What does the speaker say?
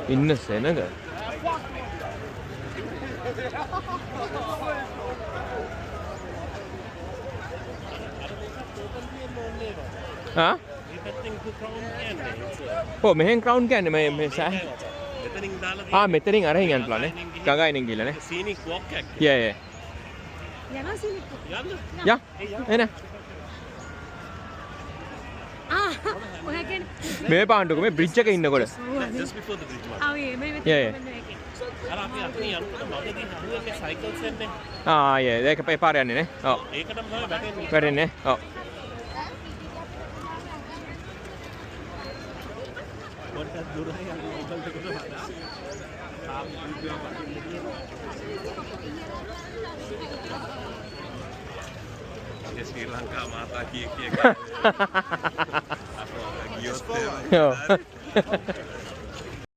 ඉන්න සෙනඟ. ආ? ඔව් මෙහෙන් ක්‍රවුන් කියන්නේ මේ සෑ. මෙතනින් අරහින් යන්න පුළුවන් නේ. ගගයිනෙන් ගිහලා නේ. සීනික් වොක් එකක්. යා. යනවා සීනික්. යන්න. යා. එන. ඔය කියන්නේ මේ පාණ්ඩුක මේ බ්‍රිජ් එකේ ඉන්නකොට. just before the bridge. මේ අර අපි අතන යනකොට මගදී හමුවේ සයිකල්ස් එන්නේ. ඒක පාර යන්නේ නේ. ඔව්. ඒකටම තමයි වැටෙන්නේ. ඔව්. පොඩ්ඩක් දුරයි යන්න මොකල්ද කරලා. ශ්‍රී ලංකා මාතා කිය අපෝ ගියොත්